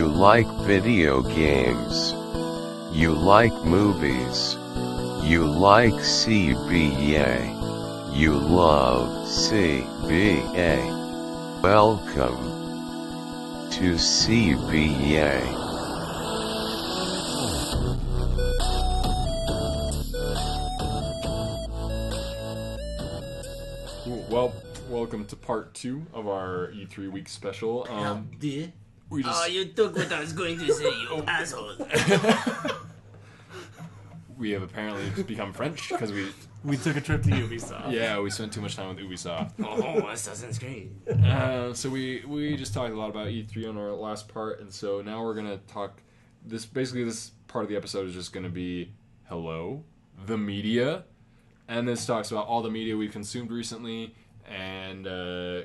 You like video games. You like movies. You like CBA. You love CBA. Welcome to CBA. Well, welcome to part 2 of our E3 week special. We just you took what I was going to say, you asshole. we have apparently just become French because We took a trip to Ubisoft. yeah, we spent too much time with Ubisoft. Oh, Assassin's Creed. So we just talked a lot about E3 on our last part, and so now we're gonna talk. This part of the episode is just gonna be hello, the media, and this talks about all the media we've consumed recently, and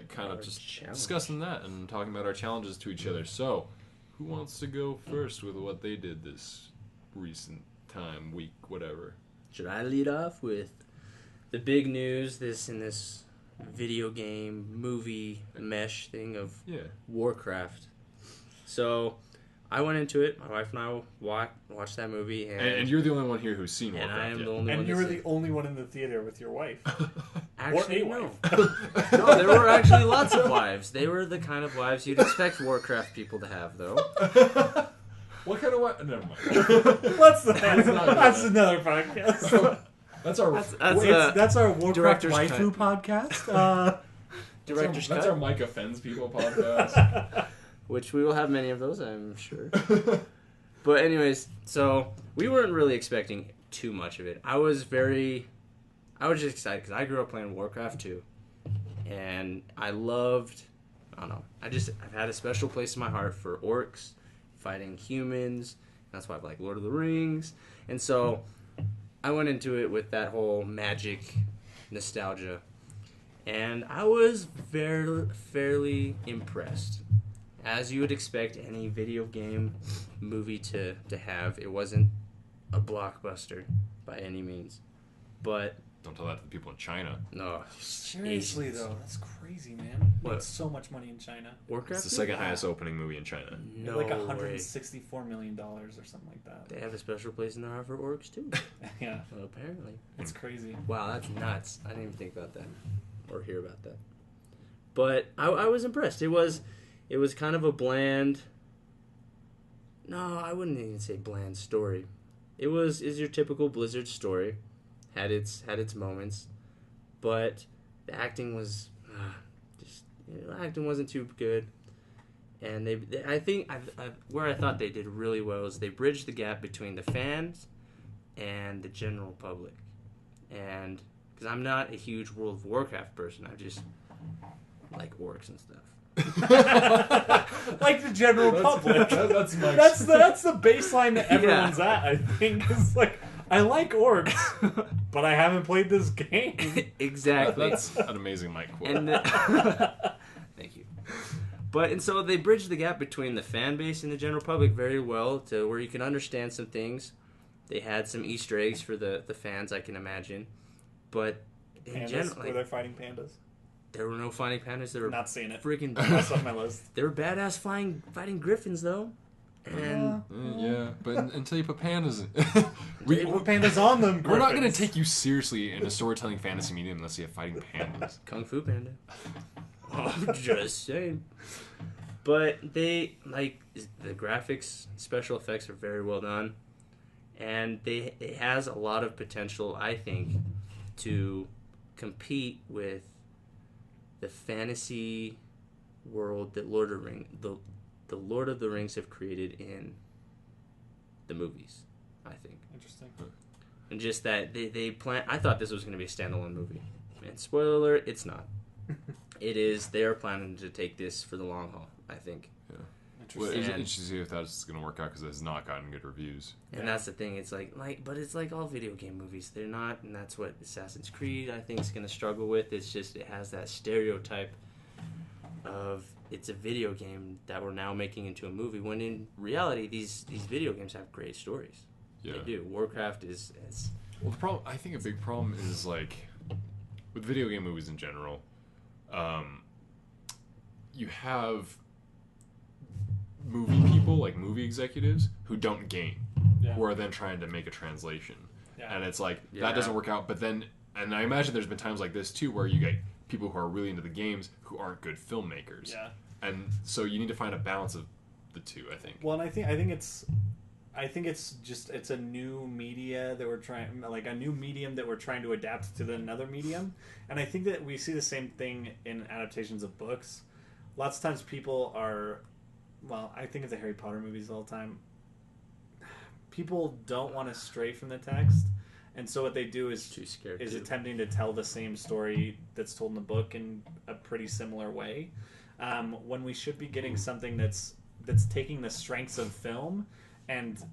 kind of just discussing that and talking about our challenges to each other. So, who wants to go first with what they did this recent time, week, whatever? Should I lead off with the big news, this video game, movie mesh thing of Warcraft? So, I went into it, my wife and I watched that movie. And you're the only one here who's seen Warcraft. And I am yet. the only one. And you were the only one in the theater with your wife. Actually, or a no. wife. No, there were actually lots of wives. They were the kind of wives you'd expect Warcraft people to have, though. What kind of wife? Never mind. That's another podcast. That's our That's our Warcraft Director's waifu podcast. Director's that's cut, our Mike Offends People podcast. which we will have many of those, I'm sure. But anyways, so we weren't really expecting too much of it. I was just excited because I grew up playing Warcraft 2, and I don't know, I've had a special place in my heart for orcs fighting humans. That's why I like Lord of the Rings, and so I went into it with that whole magic nostalgia, and I was fairly impressed. As you would expect any video game movie to have. It wasn't a blockbuster by any means. But Don't tell that to the people in China. no. Seriously, Asians. though, that's crazy, man. What? It's so much money in China. Warcraft? It's the second highest opening movie in China. No Like way. $164 million or something like that. They have a special place in their heart for orcs too. Yeah, Well, apparently. it's crazy. Wow, that's nuts. I didn't even think about that or hear about that. But I was impressed. It was kind of a bland. No, I wouldn't even say bland story. Is your typical Blizzard story. Had its moments, but the acting was acting wasn't too good. And I think where I thought they did really well is they bridged the gap between the fans and the general public. And because I'm not a huge World of Warcraft person, I just like orcs and stuff. Like the general public. That's my. That's the baseline that everyone's at, I think. It's like, I like orcs, but I haven't played this game. Exactly. That's an amazing Mike quote. And thank you. And so they bridged the gap between the fan base and the general public very well to where you can understand some things. They had some Easter eggs for the fans, I can imagine. But in general, Were they fighting pandas? there were no fighting pandas. There were Not seeing it. freaking. That's on my list. They were badass fighting griffins though. And Yeah, but until you put pandas in. We put pandas on them. We're not going to Griffins. take you seriously in a storytelling fantasy medium unless you have fighting pandas. Kung Fu Panda. Oh, just saying. But the graphics, special effects are very well done, and it has a lot of potential, I think, to compete with the fantasy world that the Lord of the Rings have created in the movies, I think. Interesting. And just that they plan. I thought this was going to be a standalone movie, and spoiler alert, it's not. It is. They are planning to take this for the long haul, I think. Well, And- it's interesting to see if that's going to work out because it has not gotten good reviews. And that's the thing. It's but it's like all video game movies. They're not, and that's what Assassin's Creed I think is going to struggle with. It's just it has that stereotype of it's a video game that we're now making into a movie. When in reality, these video games have great stories. Yeah. They do. Warcraft is. Well, the problem. I think a big problem is like with video game movies in general. You have movie people, like movie executives, who don't game, Yeah. who are then trying to make a translation. Yeah. And it's like, Yeah. that doesn't work out. But then, and I imagine there's been times like this too, where you get people who are really into the games who aren't good filmmakers. Yeah. And so you need to find a balance of the two, I think. Well, and I think it's a new media that we're trying, like a new medium that we're trying to adapt to another medium, and I think that we see the same thing in adaptations of books. Lots of times people are, well, I think of the Harry Potter movies all the time. People don't want to stray from the text, and so what they do is Too scared. is to. attempting to tell the same story that's told in the book in a pretty similar way, when we should be getting something that's taking the strengths of film and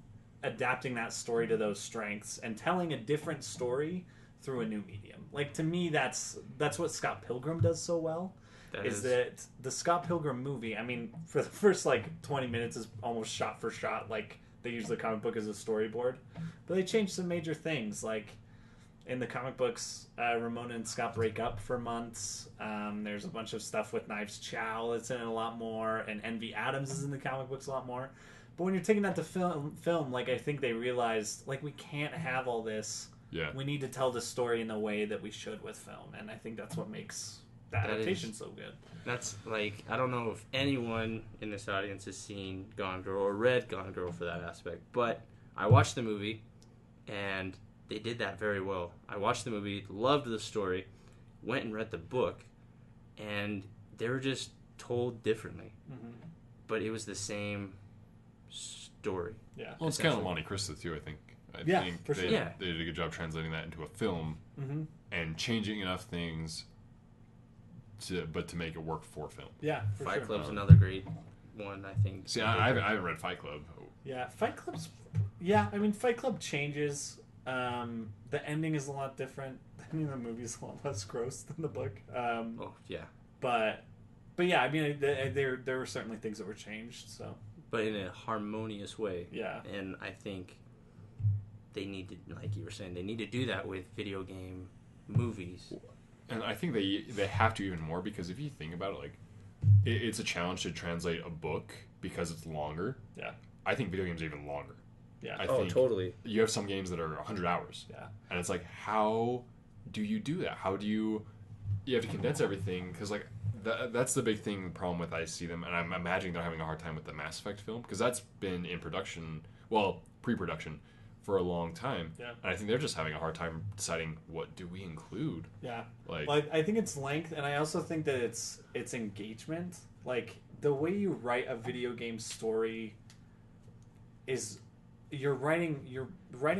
adapting that story to those strengths and telling a different story through a new medium. Like, to me, that's what Scott Pilgrim does so well. That the Scott Pilgrim movie, I mean, for the first 20 minutes is almost shot for shot, like they use the comic book as a storyboard, but they changed some major things. Like in the comic books, Ramona and Scott break up for months. There's a bunch of stuff with Knives Chow that's in it a lot more, and Envy Adams is in the comic books a lot more. But when you're taking that to film, I think they realized we can't have all this. Yeah. We need to tell the story in the way that we should with film, and I think that's what makes the adaptation so good. That's I don't know if anyone in this audience has seen Gone Girl or read Gone Girl for that aspect, but I watched the movie and they did that very well. I watched the movie, loved the story, went and read the book, and they were just told differently. Mm-hmm. But it was the same story. Yeah. Well, it's kind of Monte Cristo too, I think. I Yeah, think for sure. they, Yeah. they did a good job translating that into a film Mm-hmm. and changing enough things to make it work for film. Yeah, for Fight sure. Club's another great one, I think. See, I haven't read Fight Club. Yeah, Fight Club's... Yeah, I mean, Fight Club changes. The ending is a lot different. I mean, the movie's a lot less gross than the book. Oh, yeah. But yeah, I mean, there were certainly things that were changed, so... But in a harmonious way. Yeah. And I think they need to, like you were saying, they need to do that with video game movies. And I think they have to even more, because if you think about it, it's a challenge to translate a book because it's longer. Yeah. I think video games are even longer. Yeah. I Oh, think totally. you have some games that are 100 hours. Yeah. And it's how do you do that? How do you have to condense everything? Because that's the big thing, the problem with I see them, and I'm imagining they're having a hard time with the Mass Effect film, because that's been in production, well, pre-production, for a long time. Yeah. And I think they're just having a hard time deciding what do we include. Yeah. Well, I think it's length, and I also think that it's engagement. The way you write a video game story is you're writing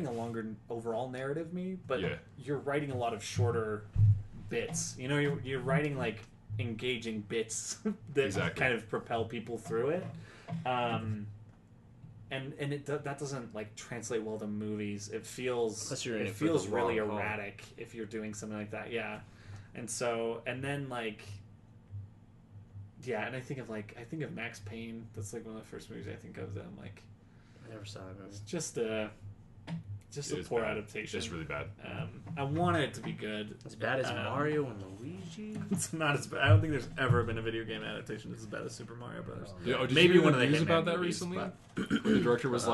a longer overall narrative, but Yeah. you're writing a lot of shorter bits. You're writing engaging bits that Exactly. kind of propel people through it. And that doesn't translate well to movies. It feels Unless you're in it it for feels the really long haul. erratic if you're doing something like that. Yeah, and then yeah, and I think of Max Payne. That's one of the first movies I think of. That I'm I never saw that movie. it's just a It's poor bad. adaptation. It's really bad. I wanted it to be good. As bad as Mario and Luigi? It's not as bad. I don't think there's ever been a video game adaptation that's as bad as Super Mario Brothers. Did Maybe you read one of the news Hitman about that movies, recently? but- Where the director was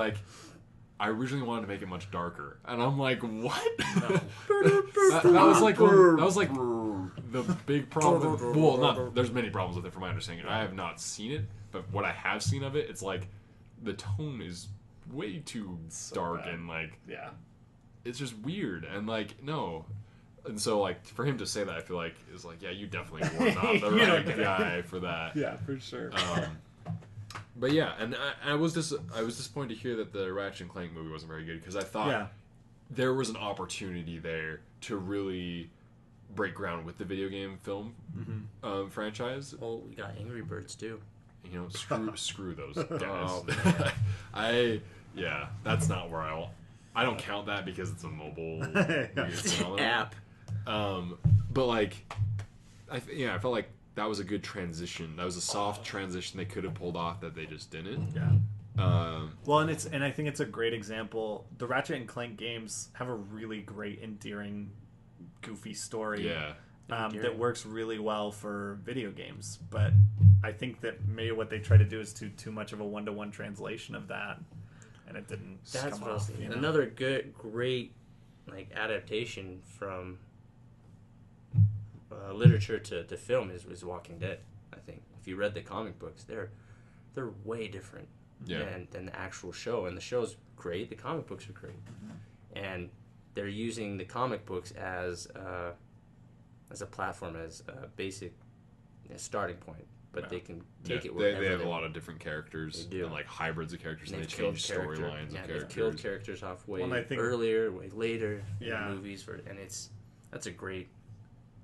I originally wanted to make it much darker, and I'm like, what? that was the big problem. Well, there's many problems with it, from my understanding. I have not seen it, but what I have seen of it, it's the tone is way too dark, bad. and Yeah. it's just weird, and no. And so, for him to say that, I feel is yeah, you definitely were not the You right don't guy for that. Yeah, for sure. But yeah, and I was disappointed to hear that the Ratchet and Clank movie wasn't very good, because I thought there was an opportunity there to really break ground with the video game film franchise. Well, we got Angry Birds too. Screw those guys. That's not where I don't count that because it's a mobile phenomenon. App. But I felt like that was a good transition. That was a soft transition they could have pulled off that they just didn't. Yeah. Well, and I think it's a great example. The Ratchet and Clank games have a really great, endearing, goofy story. Yeah. That works really well for video games. But I think that maybe what they tried to do is too much of a 1-to-1 translation of that, and it didn't That's come what I was off. thinking. You know? Another great like adaptation from literature to film is Walking Dead. I think if you read the comic books, they're way different than the actual show, and the show's great. The comic books are great, and they're using the comic books as a platform, as a basic starting point. But they can take it wherever they have a want. lot of different characters, They do. and like hybrids of characters, and they They've change killed storylines of characters. They've killed characters off way Well, I think- earlier, way later in Yeah. movies, and that's a great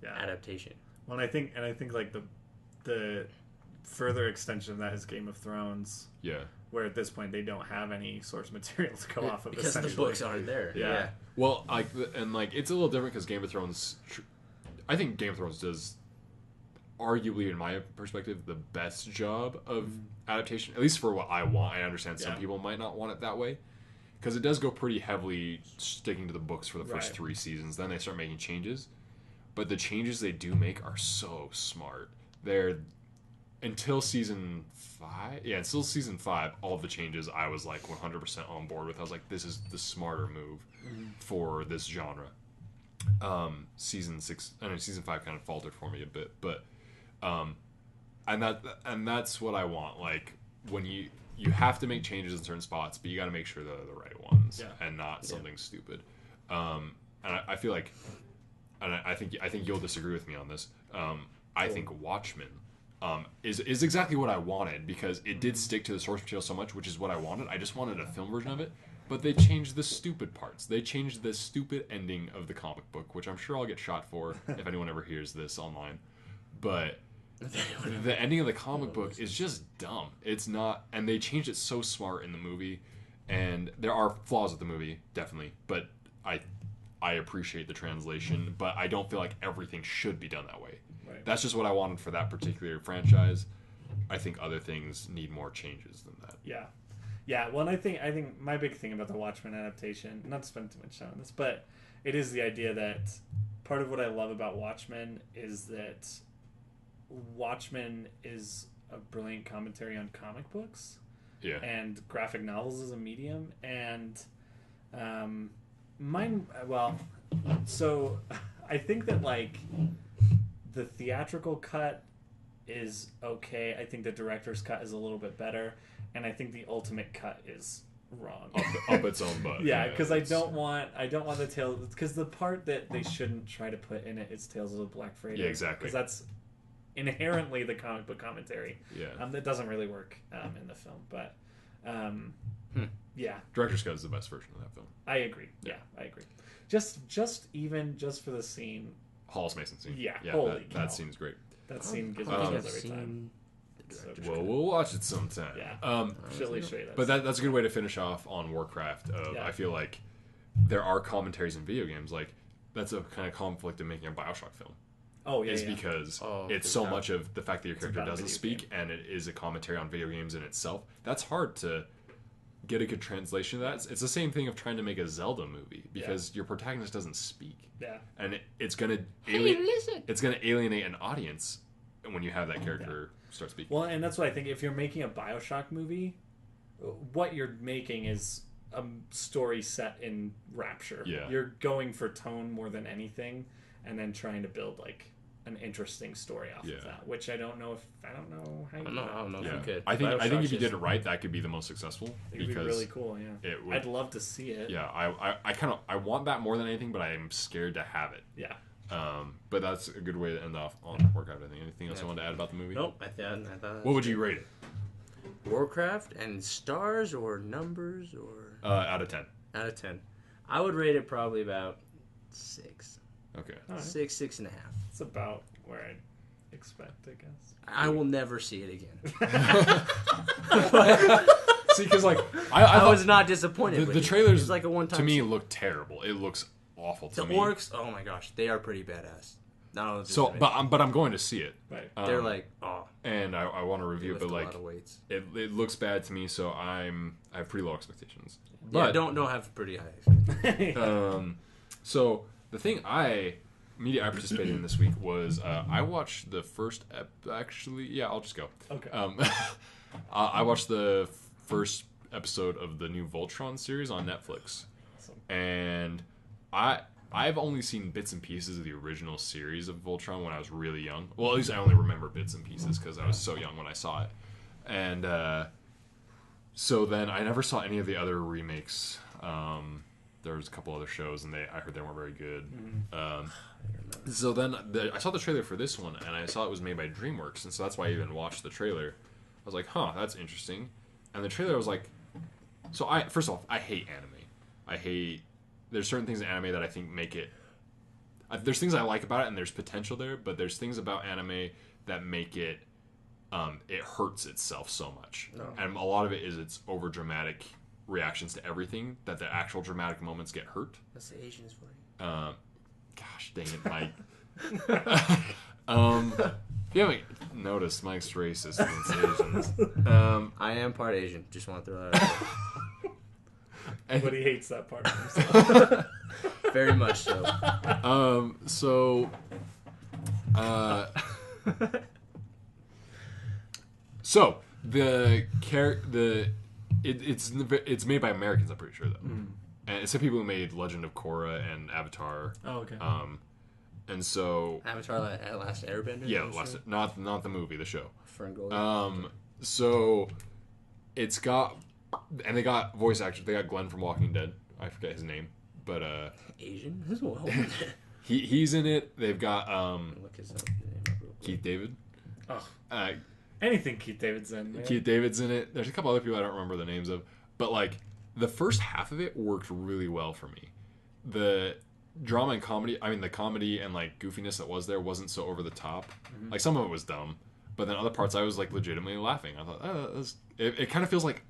adaptation. Well, and I think like the further extension of that is Game of Thrones, Yeah. where at this point they don't have any source material to go off of Because the essentially. books aren't there. Yeah. Well, like it's a little different because Game of Thrones. I think Game of Thrones does, arguably, in my perspective, the best job of adaptation. At least for what I want. I understand some people might not want it that way, because it does go pretty heavily sticking to the books for the first 3 seasons. Then they start making changes, but the changes they do make are so smart. They're until season 5. Yeah, until season 5, all the changes I was like 100% on board with. I was like, this is the smarter move for this genre. Season 6, I know season 5 kind of faltered for me a bit, but and that's what I want. Like when you have to make changes in certain spots, but you got to make sure they're the right ones and not something stupid. And I feel like, and I think you'll disagree with me on this. I think Watchmen is exactly what I wanted, because it did stick to the source material so much, which is what I wanted. I just wanted a film version of it, but they changed the stupid parts. They changed the stupid ending of the comic book, which I'm sure I'll get shot for if anyone ever hears this online. But the ending of the comic book is just dumb. It's not, and they changed it so smart in the movie. And there are flaws with the movie, definitely, but I appreciate the translation, but I don't feel like everything should be done that way. Right. That's just what I wanted for that particular franchise. I think other things need more changes than that. Yeah. Well, and I think my big thing about the Watchmen adaptation, not to spend too much time on this, but it is the idea that part of what I love about Watchmen is that Watchmen is a brilliant commentary on comic books. Yeah. And graphic novels as a medium, and so I think that like the theatrical cut is okay. I think the director's cut is a little bit better, and I think the ultimate cut is wrong. Up its own butt. Yeah, because I don't want the Tales, because the part that they shouldn't try to put in it is Tales of the Black Freighter. Yeah, exactly. Because that's inherently the comic book commentary. Yeah. That doesn't really work in the film, but yeah, Director's cut is the best version of that film. I agree. Yeah, I agree. Just for the scene, Hollis Mason scene. Yeah, Yeah, holy cow. that scene's great. that scene gives me I don't chills think every I've time. seen the So director's good. Well, we'll watch it sometime. Yeah. She'll show you that. But that's a good way to finish off on Warcraft. Yeah. I feel like there are commentaries in video games. Like, that's a kind of conflict in making a Bioshock film. oh yeah, Is yeah. because Oh, it's for so that. much of the fact that your character about a doesn't video speak, and it is a commentary on video games in itself. That's hard to get a good translation of that. It's the same thing of trying to make a Zelda movie, because your protagonist doesn't speak. Yeah. And it's gonna listen. it's gonna alienate an audience when you have that character start speaking. Well, and that's what I think. If you're making a Bioshock movie, what you're making is a story set in Rapture. Yeah. You're going for tone more than anything, and then trying to build like an interesting story off of that. Which I don't know how you do that. I don't know if Yeah. you could. I think if you Bioshock's did just- it right, that could be the most successful. It would be really cool. Yeah, it would- I'd love to see it. Yeah, I want that more than anything, but I am scared to have it. Yeah. But that's a good way to end off on Warcraft. I think. Anything else you want to add about the movie? Nope. I thought. What would you rate it? Warcraft and stars or numbers or Out of 10. out of 10? I would rate it probably about 6. Okay. All right. 6.5. It's about where I'd expect, I guess. I will never see it again. See, because like I thought was not disappointed. with the it. trailers It's like a one-time. to me look terrible. It looks awful to the me. orcs. Oh my gosh, they are pretty badass. No, So, but I'm going to see it. Right. they're like, oh, And I want to they review it, lift but a like lot of weights. it looks bad to me, so I have pretty low expectations. Yeah, But don't have pretty high expectations. so the thing I media I participated in this week was I watched the first I'll just go. Okay. I watched the first episode of the new Voltron series on Netflix. Awesome. And I've only seen bits and pieces of the original series of Voltron when I was really young. Well, at least I only remember bits and pieces because I was so young when I saw it. And so then I never saw any of the other remakes. There was a couple other shows, and I heard they weren't very good. So then I saw the trailer for this one, and I saw it was made by DreamWorks, and so that's why I even watched the trailer. I was like, huh, that's interesting. And the trailer was like... So first off, I hate anime. There's certain things in anime that I think make it... There's things I like about it, and there's potential there, but there's things about anime that make it... it hurts itself so much. No. And a lot of it is its over-dramatic reactions to everything, that the actual dramatic moments get hurt. That's the Asians for you. Gosh, dang it, Mike. If you haven't noticed, Mike's racist against Asians. I am part Asian. Just want to throw that out there. But he hates that part of himself. Very much so. So it's made by Americans, I'm pretty sure, though. And it's the people who made Legend of Korra and Avatar. Oh, okay. And so Avatar: Last Airbender. yeah, not the movie, the show. Ferngully. So it's got, and they got voice actors. They got Glenn from Walking Dead. I forget his name, but Asian. This is well. he's in it. They've got Look his name up real quick. Keith David. Oh. Anything Keith David's in. Man. Keith David's in it. There's a couple other people I don't remember the names of, but like the first half of it worked really well for me. The drama and comedy, the comedy and like goofiness that was there wasn't so over the top. Mm-hmm. Like some of it was dumb, but then other parts I was like legitimately laughing. I thought, it kind of feels like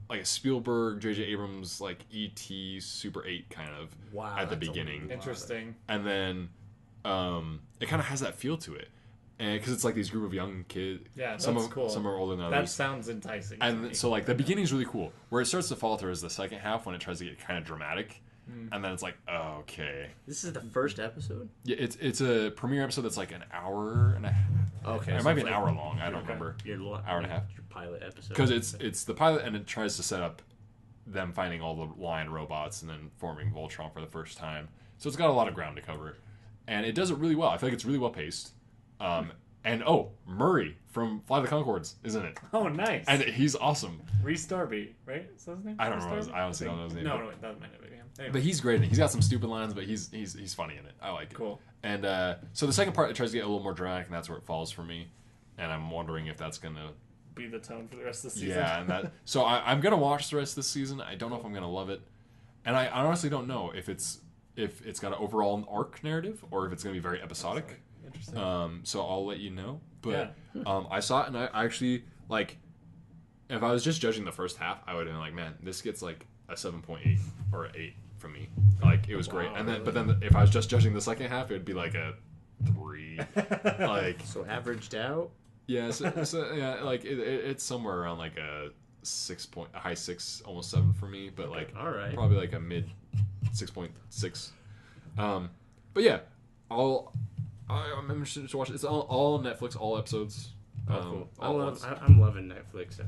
a Spielberg, J.J. Abrams, like E.T. Super 8 kind of at the beginning. Interesting. And then it kind of has that feel to it. And because it's like these group of young kids. Yeah, that's cool. Some are older than others. That sounds enticing. And so like the beginning's really cool. Where it starts to falter is the second half when it tries to get kind of dramatic. And then it's like, oh, okay. This is the first episode? Yeah, it's a premiere episode that's like an hour and a half. Okay. It might be an hour long. I don't remember. Hour and a half. Your pilot episode. Because it's the pilot, and it tries to set up them finding all the lion robots and then forming Voltron for the first time. So it's got a lot of ground to cover. And it does it really well. I feel like it's really well paced. And Murray from Fly the Conchords is in it. Oh, nice. And he's awesome. Reese Darby, right? Is that his name? I don't know. I honestly don't know his name. No, that might not be him. Anyway. But he's great in it. He's got some stupid lines, but he's funny in it. I like it. Cool. And so the second part, it tries to get a little more dramatic, and that's where it falls for me. And I'm wondering if that's going to be the tone for the rest of the season. Yeah, and so I'm going to watch the rest of this season. I don't know if I'm going to love it. And I honestly don't know if it's got an overall arc narrative or if it's going to be very episodic. Interesting. So I'll let you know. But I saw it, and I actually, like, if I was just judging the first half, I would have been like, man, this gets like a 7.8 or an 8 from me. Like, it was great. And then, but then if I was just judging the second half, it would be like a 3. Like, so averaged out. Yeah. So yeah, like it's somewhere around like a high 6, almost 7 for me. But like, all right, probably like a mid 6.6. But yeah, I'm interested to watch it. It's all Netflix, all episodes. Cool. I'm loving Netflix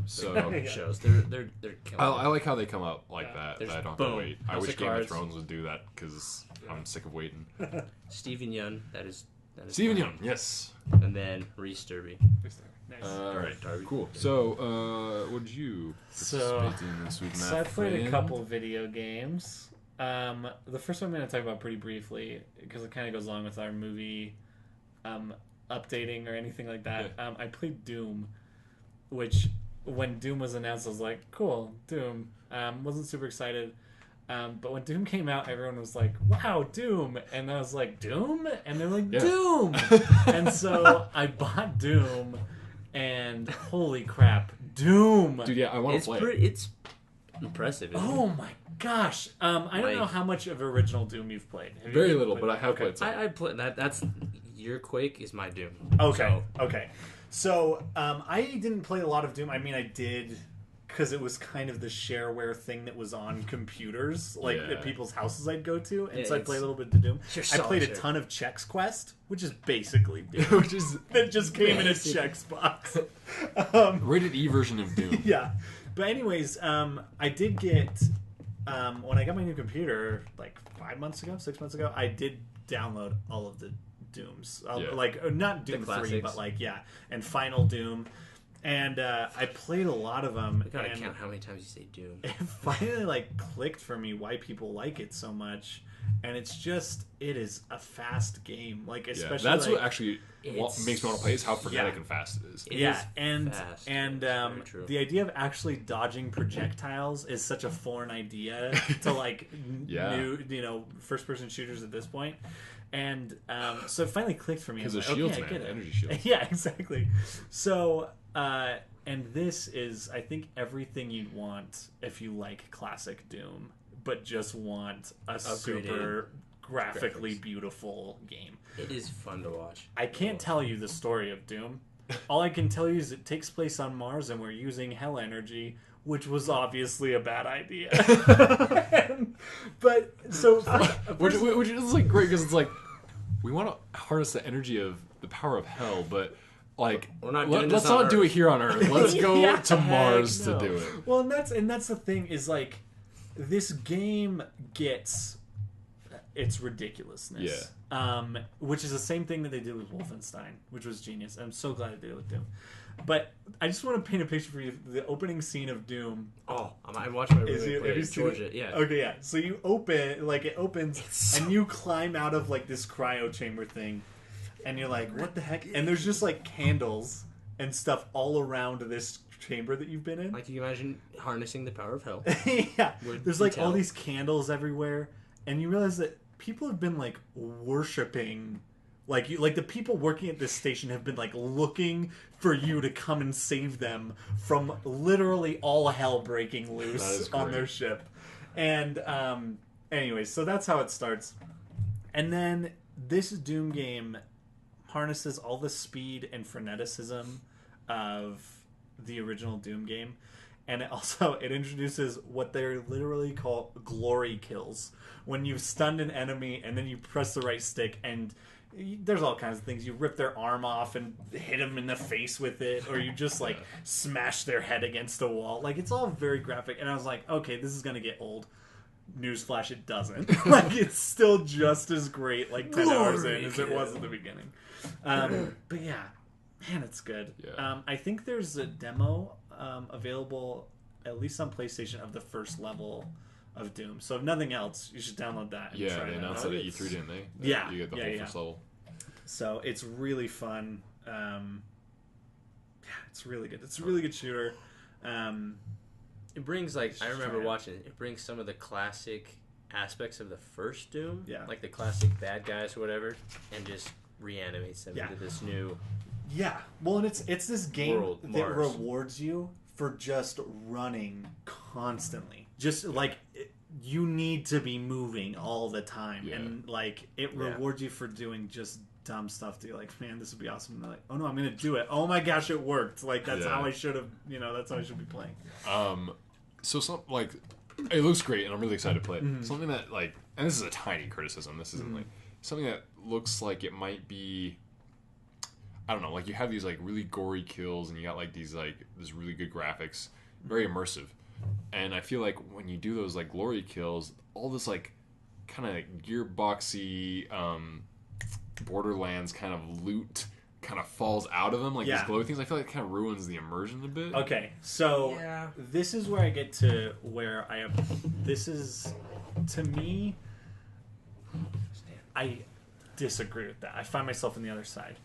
shows. They're killing. I like how they come out like that. There's That I don't have to wait. I wish Game Cards. of Thrones would do that because I'm sick of waiting. Stephen Yeun, that is Stephen Yeun, yes. And then Reese Darby. Nice. All right, Darby. cool. So, what did you participate in this week, Matt? So I played a couple video games. The first one I'm going to talk about pretty briefly because it kind of goes along with our movie updating or anything like that. Yeah. I played Doom, which when Doom was announced, I was like, cool, Doom. Wasn't super excited. But when Doom came out, everyone was like, wow, Doom. And I was like, Doom? And they're like, Doom! And so I bought Doom, and holy crap, Doom! Dude, yeah, I want to play it. It's impressive, isn't it? My gosh. I don't know how much of original Doom you've played. Very little, but I have played some. I played that. That's your Quake is my Doom. Okay. So I didn't play a lot of Doom. I mean, I did because it was kind of the shareware thing that was on computers, like Yeah. at people's houses I'd go to, and Yeah, so I'd play a little bit of Doom. You're I played a solitaire. ton of Chex Quest, which is basically Doom. Which is That just came in a Basic. Chex box. rated E version of Doom. Yeah, but anyways, I did get when I got my new computer like 6 months ago, I did download all of the Dooms, Yeah. like not Doom 3, classics. but like and Final Doom, and I played a lot of them. I gotta and count how many times you say Doom. it finally like clicked for me why people like it so much, and it is a fast game, like Yeah, especially that's like, what actually It's- makes me want to play is how frenetic Yeah. and fast it is. It yeah, is and fast. and It's very true. the idea of actually dodging projectiles is such a foreign idea to like Yeah. new first person shooters at this point, and so it finally clicked for me. I Because was the like, shields, okay, I man, get it. energy shields. Yeah, exactly. So and this is, I think, everything you'd want if you like classic Doom, but just want a super graphically Graphics. beautiful game. It is fun to watch. I can't tell you the story of Doom. All I can tell you is it takes place on Mars and we're using hell energy, which was obviously a bad idea. But so, Which is like great because it's like we want to harness the energy of the power of hell, but like We're not doing this let's on not do Earth. it here on Earth. Let's go Yeah, to Mars no. to do it. well, and that's the thing is like this game gets its ridiculousness. Which is the same thing that they did with Wolfenstein, which was genius. I'm so glad they did it with Doom. But I just want to paint a picture for you. The opening scene of Doom. Oh, I'm watching my Is roommate you, play have you it. seen Georgia. it? Yeah. Okay, yeah. So you open, like it opens, and you climb out of like this cryo chamber thing, and you're like, what the heck? And there's just like candles and stuff all around this chamber that you've been in. Like you can imagine harnessing the power of hell. Yeah. Would There's you like all tell? these candles everywhere, and you realize that people have been like worshiping. Like the people working at this station have been like looking for you to come and save them from literally all hell breaking That loose is on great. their ship. And anyways, so that's how it starts. And then this Doom game harnesses all the speed and freneticism of the original Doom game. And it introduces what they're literally call glory kills. When you've stunned an enemy and then you press the right stick and there's all kinds of things. You rip their arm off and hit them in the face with it, or you just like smash their head against a wall. Like it's all very graphic. And I was like, okay, this is gonna get old. Newsflash, it doesn't. Like it's still just as great like 10 hours in as it was at the beginning. But yeah, man, it's good. Yeah. I think there's a demo available at least on PlayStation of the first level of Doom. So if nothing else, you should download that and Yeah, try they it announced out. it at E3, didn't they? Yeah, You get the yeah, whole yeah. first level. So it's really fun. It's really good. It's a really good shooter. It brings like I remember try it. watching it. It brings some of the classic aspects of the first Doom, Yeah. like the classic bad guys or whatever, and just reanimates them Yeah. into this new. Yeah. Well, and it's this game World, that Mars. rewards you for just running constantly. Just like you need to be moving all the time, Yeah. and like it Yeah. rewards you for doing just dumb stuff. To like, man, this would be awesome. And they're like, oh no, I'm gonna do it. Oh my gosh, it worked. Like that's Yeah. how I should have. That's how I should be playing. So some like it looks great, and I'm really excited to play it. Mm-hmm. Something that like, and this is a tiny criticism. This isn't like something that looks like it might be. I don't know. Like you have these like really gory kills, and you got like these like this really good graphics, very immersive. And I feel like when you do those like glory kills, all this like kind of gearboxy Borderlands kind of loot kind of falls out of them, like Yeah. these glowy things. I feel like it kind of ruins the immersion a bit. Okay, so Yeah. this is where I get to where I have. This is, to me, I disagree with that. I find myself on the other side.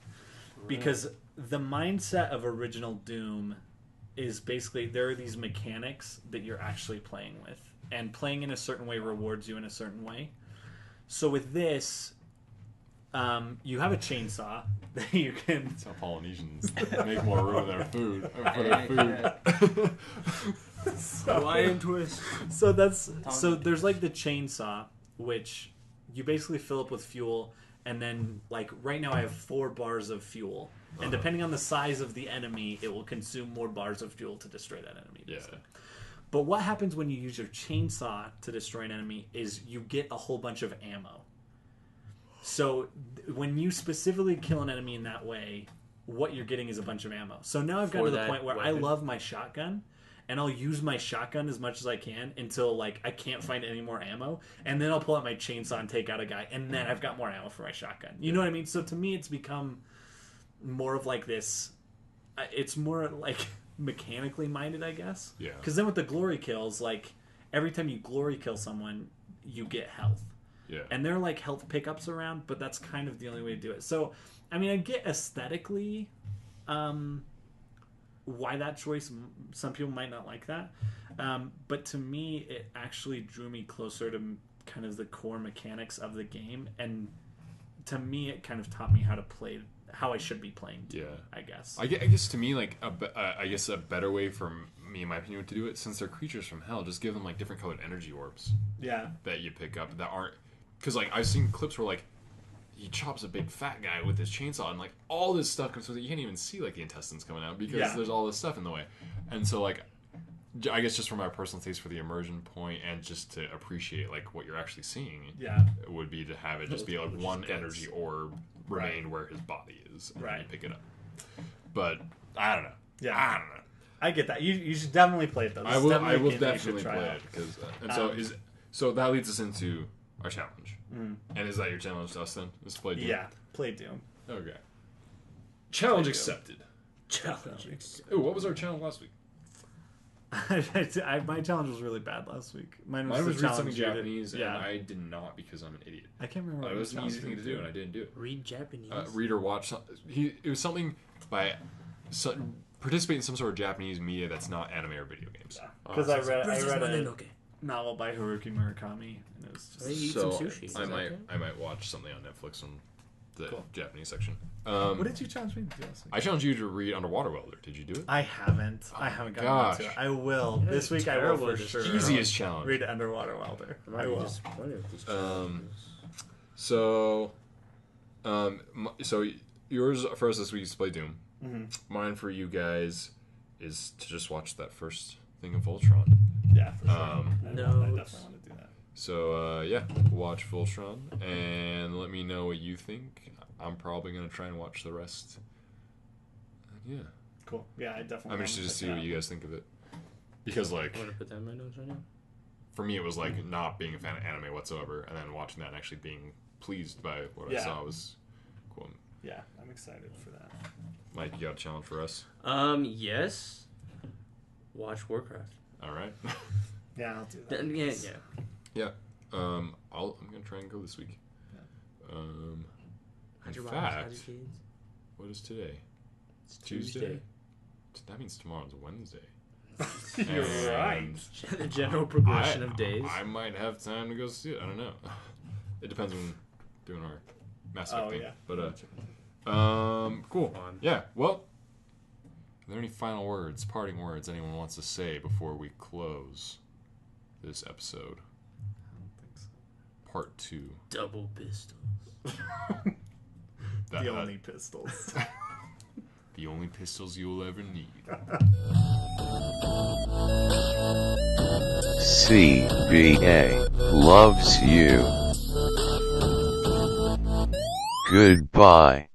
Because the mindset of original Doom is basically there are these mechanics that you're actually playing with. And playing in a certain way rewards you in a certain way. So with this, you have a chainsaw that you can... That's how Polynesians make more room in their food. For their food. Hawaiian twist. So there's like the chainsaw, which you basically fill up with fuel, and then like right now I have 4 bars of fuel, and depending on the size of the enemy, it will consume more bars of fuel to destroy that enemy. Yeah. But what happens when you use your chainsaw to destroy an enemy is you get a whole bunch of ammo. So when you specifically kill an enemy in that way, what you're getting is a bunch of ammo. So now I've got to the point where I love my shotgun, and I'll use my shotgun as much as I can until like I can't find any more ammo, and then I'll pull out my chainsaw and take out a guy, and then I've got more ammo for my shotgun. You know what I mean? So to me, it's become more of like this. It's more like mechanically minded, I guess. Yeah. Because then with the glory kills, like every time you glory kill someone, you get health. Yeah. And there are like health pickups around, but that's kind of the only way to do it. So, I mean, I get aesthetically why that choice. Some people might not like that. But to me, it actually drew me closer to kind of the core mechanics of the game. And to me, it kind of taught me how to play, how I should be playing. Yeah. I guess. I guess to me, like, I guess a better way for me, in my opinion, to do it, since they're creatures from hell, just give them, like, different colored energy orbs. Yeah. That you pick up that aren't... Because, like, I've seen clips where, like, he chops a big fat guy with his chainsaw, and, like, all this stuff comes with it. You can't even see, like, the intestines coming out because there's all this stuff in the way. And so, like, I guess just from my personal taste for the immersion point and just to appreciate, like, what you're actually seeing, it would be to have it just be, like, one energy orb remain where his body is, and then you pick it up. But, I don't know. Yeah. I don't know. I get that. You should definitely play it, though. I will definitely play it. Because, so that leads us into our challenge. And is that your challenge to us then? Is to play Doom? Yeah, play Doom. Okay. Challenge accepted. Challenge. Ooh, what was our challenge last week? My challenge was really bad last week. Mine was read challenge something you did- Japanese, and Yeah, I did not because I'm an idiot. I can't remember. What It was an challenge easy thing to do, and I didn't do it. Read Japanese. Read or watch. It was something by participate in some sort of Japanese media that's not anime or video games. Because I read a Okay. novel by Haruki Murakami, and it was just... Hey, eat So some sushi. I Is that might okay? I might watch something on Netflix from the Cool. Japanese section. What did you challenge me to do last week? I challenged you to read Underwater Welder. Did you do it? I haven't. I haven't gotten gosh. into it. I will. Yeah, This week I will terrible for at this. sure. Easiest challenge. Read Underwater Welder. I'm I already will. disappointed with these challenges. So yours for us this week is to play Doom. Mine for you guys is to just watch that first thing of Voltron. Yeah, for sure. I definitely want to do that. So yeah, watch Voltron and let me know what you think. I'm probably gonna try and watch the rest. Yeah, Cool. Yeah, I definitely. I'm interested to see what you guys think of it. Because like, I want to put that in my notes right now. for me, it was like not being a fan of anime whatsoever, and then watching that and actually being pleased by what I saw was cool. Yeah, I'm excited for that. Mike, you got a challenge for us? Yes. Watch Warcraft. All right. Yeah, I'll do that. Yeah. I'm gonna try and go this week. In fact, what is today? It's Tuesday. That means tomorrow's Wednesday. You're right. The general progression of days. I might have time to go see it. I don't know. It depends on doing our Mass Effect thing. Yeah. But cool. Fun. Yeah. Well, are there any final words, parting words anyone wants to say before we close this episode? I don't think so. Part 2. Double pistols. The only pistols. The only pistols you'll ever need. CBA loves you. Goodbye.